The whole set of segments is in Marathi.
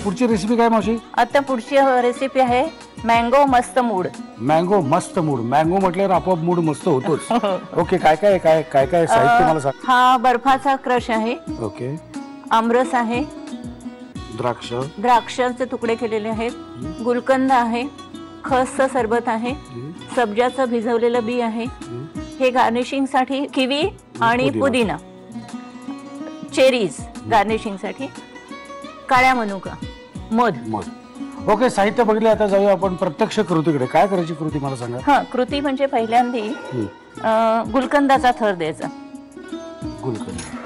पुढची रेसिपी काय मावशी? आता पुढची रेसिपी आहे मँगो मस्त मूड. मँगो मस्त मूड. मँगो म्हटल्यावर आपोआप मूड मस्त होतोच. ओके, काय काय काय काय काय साहित्य मला सांग. हा बर्फाचा क्रश आहे. ओके. आमरस आहे. द्राक्षाचे तुकडे केलेले आहेत. गुलकंद आहे. खसचं सरबत आहे. सब्जाचं भिजवलेलं बी आहे. हे गार्निशिंग साठी किवी आणि पुदिना. चेरीज गार्निशिंग साठी. काळ्या मनुका. मध. ओके, साहित्य बघितलं. आता जाऊया आपण प्रत्यक्ष कृतीकडे. काय करायची कृती मला सांगा. हा, कृती म्हणजे पहिल्यांदी गुलकंदाचा थर द्यायचा.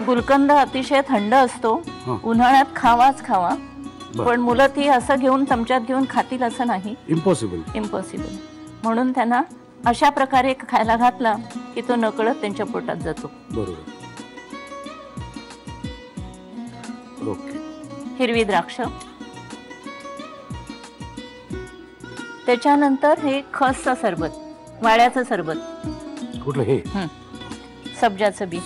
गुलकंद अतिशय थंड असतो. उन्हाळ्यात खावाच खावा, पण मुलं ती असं घेऊन चमच्यात घेऊन खातील असं नाही. इम्पॉसिबल. म्हणून त्यांना अशा प्रकारे खायला घातला की तो नकळत त्यांच्या पोटात जातो. बरोबर. ओके. हिरवी द्राक्ष. त्याच्यानंतर हे खसचं सरबत, वाळ्याचं सरबत. कुठलं हे? सब्जाचं बी.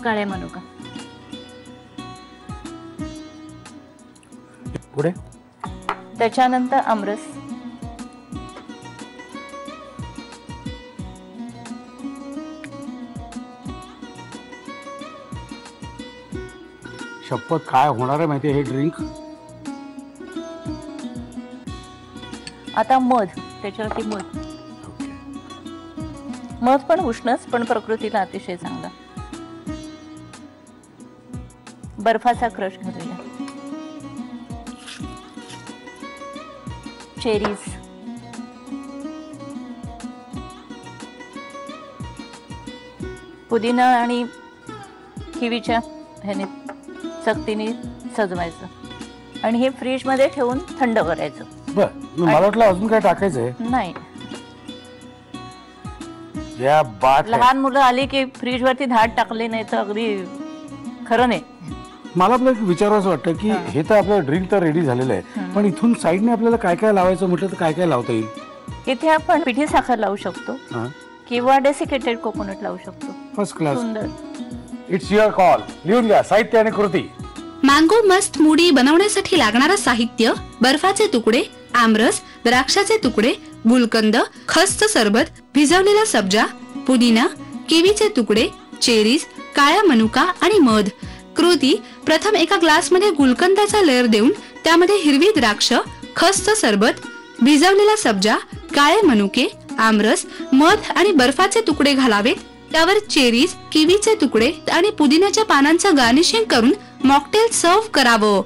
काळे मनुका. पुढे त्याच्यानंतर आमरस. शपथ, काय होणार आहे माहिती हे ड्रिंक. आता मध. त्याच्यावरती मध पण उष्णच, पण प्रकृतीला अतिशय चांगला. बर्फाचा क्रश घालूया. चेरीज. पुदिना आणि किवीच्या ह्याने सक्तीने सजवायचं आणि हे फ्रीज मध्ये ठेवून थंड करायचं. बर, मला वाटलं अजून काय टाकायचंय. नाही, या बात. लहान मुलं आली की फ्रीज वरती धाड टाकले नाही तर अगदी खरं नाही. मला आपलं विचारायचं वाटतं की हे तर आपलं ड्रिंक तर रेडी झालेलं आहे, पण इथून साईडने आपल्याला काय काय लावायचं म्हटलं तर काय काय लावता येईल. इथे आपण पिठी साखर लावू शकतो किंवा डेसिकेटेड कोकोनट लावू शकतो. First class. सुंदर. It's your call. लिहून घ्या साहित्य आणि कृती. मँगो मस्त मूडी बनवण्यासाठी लागणारं साहित्य: बर्फाचे तुकडे, आमरस, द्राक्षाचे तुकडे, गुलकंद, खसचं सरबत, भिजवलेला सब्जा, पुदिना, किवीचे तुकडे, चेरीज, काळ्या मनुका आणि मध. कृती: प्रथम एका ग्लासमध्ये गुलकंदाचा लेअर देऊन त्यामध्ये हिरवी द्राक्ष, खसचं सरबत, भिजवलेला सब्जा, काळे मनुके, आमरस, मध आणि बर्फाचे तुकडे घालावेत. त्यावर चेरीज, किवीचे तुकडे आणि पुदिन्याच्या पानांचं गार्निशिंग करून मॉकटेल सर्व्ह करावं.